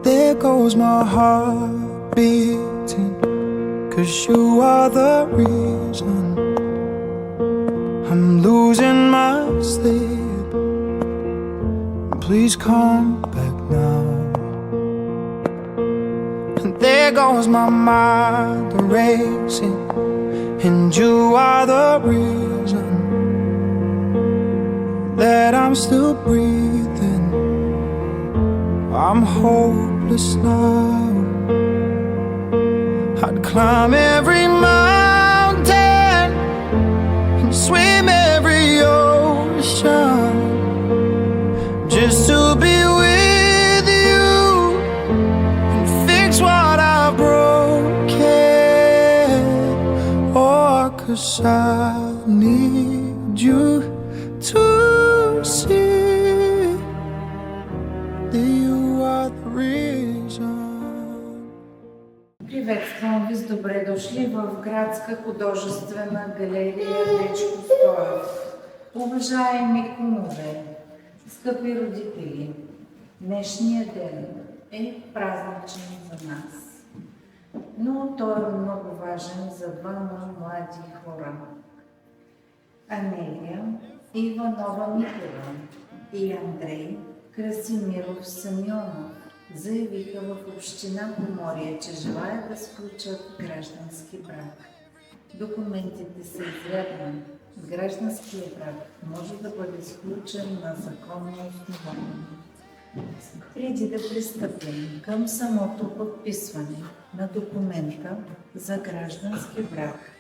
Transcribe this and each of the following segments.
There goes my heart beating, 'cause you are the reason I'm losing my sleep. Please come back now. And there goes my mind racing, and you are the reason that I'm still breathing. I'm hopeless now. I'd climb every mountain and swim every ocean just to be with you and fix what I've broken. Oh, 'cause I need you to see that you are the reason. Приветствам ви с добре дошли в Градска художествена галерия Дечко Стоев. Уважаеми кумове, скъпи родители, днешният ден е празничен за нас, но той е много важен за двама млади хора. Анелия Иванова-Митева и Андрей Красимиров Самионов заявиха в община Поморие, че желаят да сключат граждански брак. Документите са изрядни. Гражданският брак може да бъде сключен на законно основание. Преди да пристъпим към самото подписване на документа за граждански брак,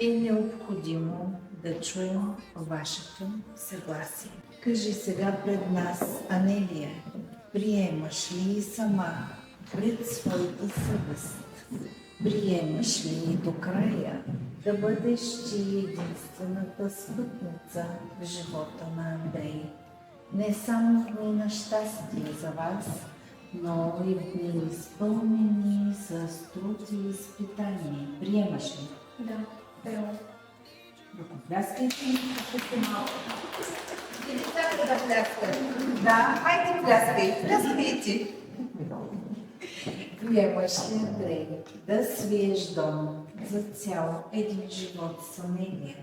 е необходимо да чуем вашето съгласие. Кажи сега пред нас, Анелия, приемаш ли сама пред своята съвест? Приемаш ли до края да бъдеш ти единствената спътница в живота на Андрей? Не само в дни на щастие за вас, но и в дни изпълнени с труд и изпитание. Приемаш ли? Да, приемам. Ръкопляскайте малко. И децата да пляскат. Да, хайде пляскайте. Приемаш ли, Андрей, да свиеш дом за цял един живот с Анелия?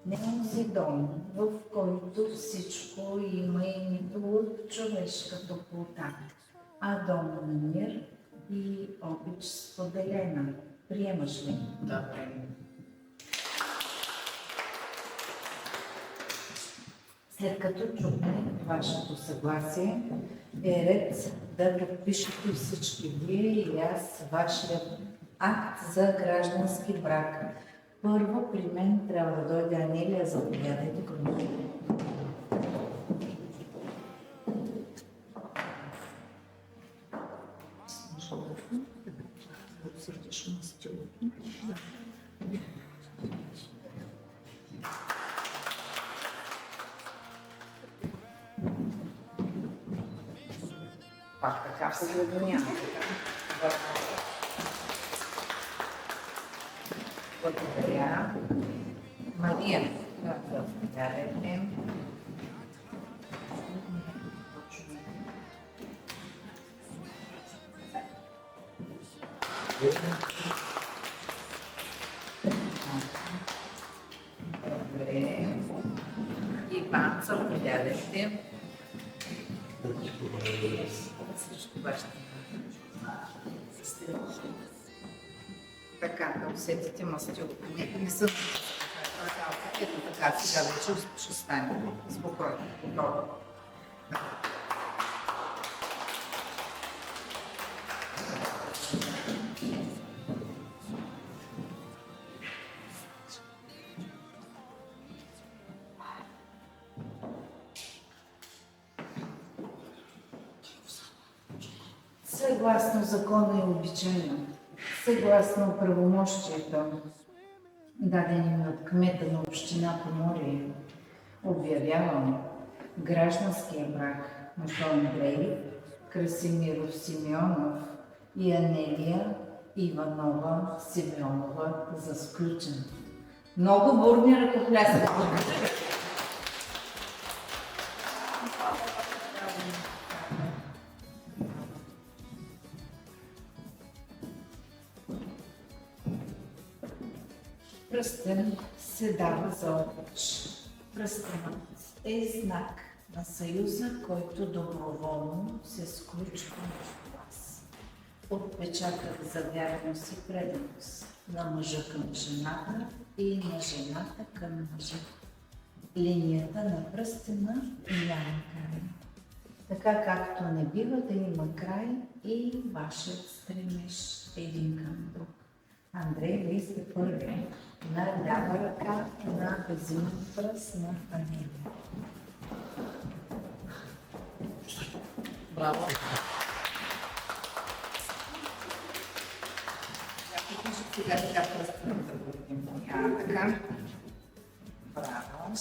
Не онзи дом, в който всичко има и нито от човешка топлота, а дом на мир и обич споделена. Приемаш ли? Да, приемам. След като чухме вашето съгласие, е ред да подпишете всички вие и аз вашия акт за граждански брак. Първо при мен трябва да дойде Анелия, заповядайте към мен. Пак така погледно няма. Благодаря. Мария, заповядайте. Добре. Иван, заповядайте. Всичко баща. Така, да усетите мастилото. Не съм. Ето така, сега вече ще стане. Спокойно, готово. Съгласно закона и обичайно, съгласно правомощията, дадени от кмета на община Поморие, обявявам гражданския брак между Андрей Красимиров Симеонов и Анелия Иванова Симеонова за сключен. Много бурни ръкопляскания. Пръстен се дава за обич. Пръстенът е знак на съюза, който доброволно се сключва между вас. Отпечатък за вярност и преданост на мъжа към жената и на жената към мъжа. Линията на пръстена няма край. Така както не бива да има край и вашият стремеж един към друг. Андрей, вие сте първи. На лява ръка на безимен пръст на Анелия. Браво! Сега така пръстена да бъдем. Така. Браво!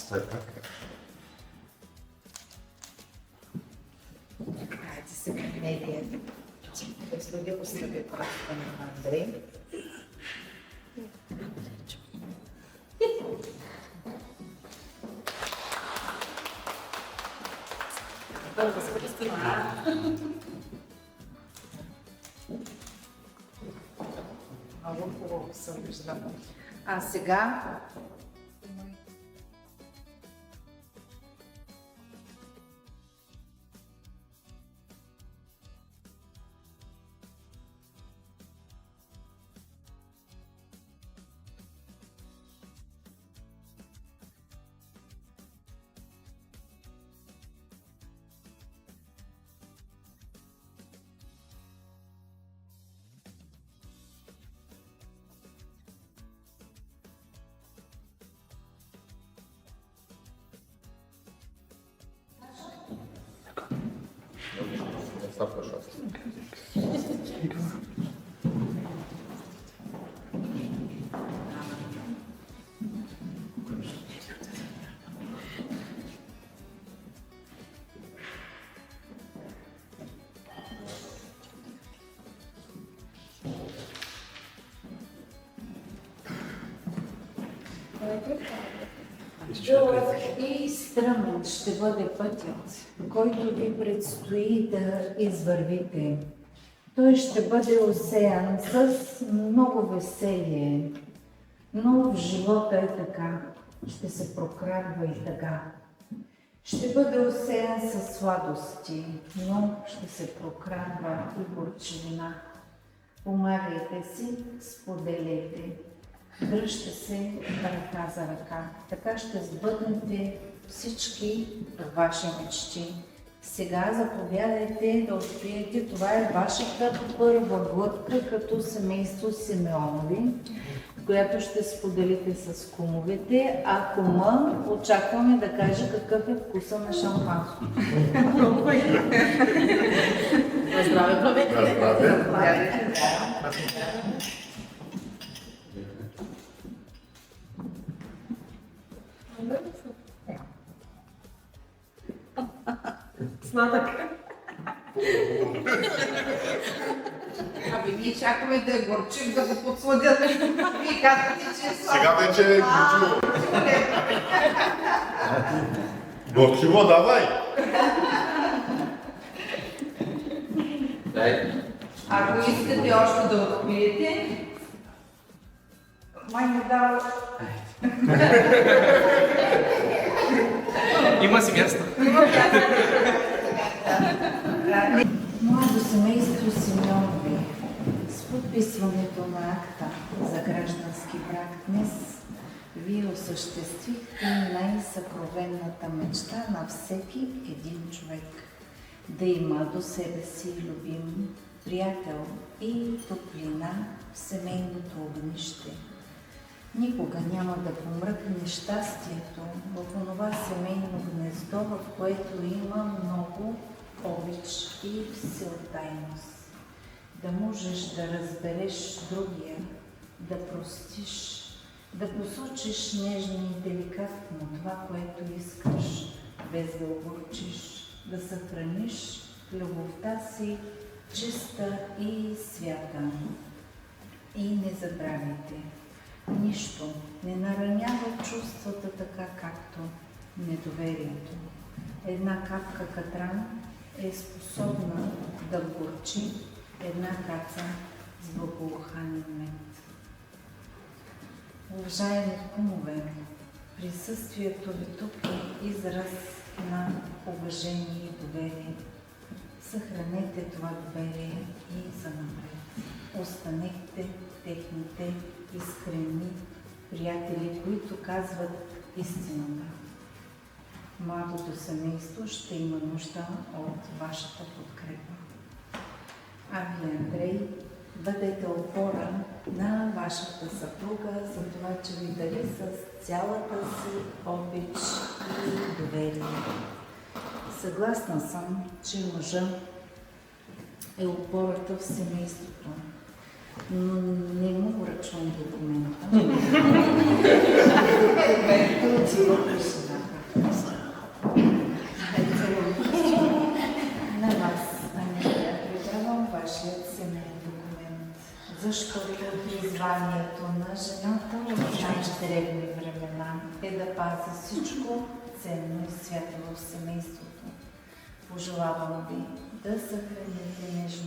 Хайде сега Анелия. Да следи поставя пръстена на Андрей. Много хубаво съм виждала. А сега Оставь, пожалуйста. Дълъг и стръмен ще бъде пътят, който ви предстои да извървите. Той ще бъде осеян с много веселие, но в живота е така, ще се прокрадва и така. Ще бъде осеян с сладости, но ще се прокрадва и горчивина. Помагайте си, споделяйте. Дръжте се ръка за ръка. Така ще сбъднете всички ваши мечти. Сега заповядайте да откриете. Това е вашата първа глътка като семейство Симеонови, която ще споделите с кумовете. А кума очакваме да каже какъв е вкуса на шампанското. здраве, павете! Сладък. Абе, ние чакаме да е горчив, да го подсладят. Вие казвате, че е сладък. Сега вече е горчиво. Горчиво, давай! Ако искате още да откриете, май не дава. Има си място. Младо семейство Симеонови, с подписването на акта за граждански брак днес, вие осъществихте най-съкровенната мечта на всеки един човек. Да има до себе си любим, приятел и топлина в семейното огнище. Никога няма да помръкне щастието в онова семейно гнездо, в което има много обич и всеотдайност. Да можеш да разбереш другия, да простиш, да посочиш нежно и деликатно това, което искаш, без да огорчиш, да съхраниш любовта си чиста и свята. И не забравяйте, нищо не наранява чувствата така, както недоверието. Една капка катран е способна да горчи една каца с благоуханен мед. Уважаеми кумове, присъствието ви тук е израз на уважение и доверие. Съхранете това доверие и занапред. Останете техните искрени приятели, които казват истината. Младото семейство ще има нужда от вашата подкрепа. А ви, Андрей, бъдете опора на вашата съпруга за това, че ви дари с цялата си обич и доверие. Съгласна съм, че мъжа е опората в семейството, но не му връчвам документа. Документа отива при жената. На вас, Анелия, предавам вашият семейен документ, защото призванието на жената от най-древни времена е да пази всичко ценно и свято в семейството. Пожелавам ви да съхраните нежно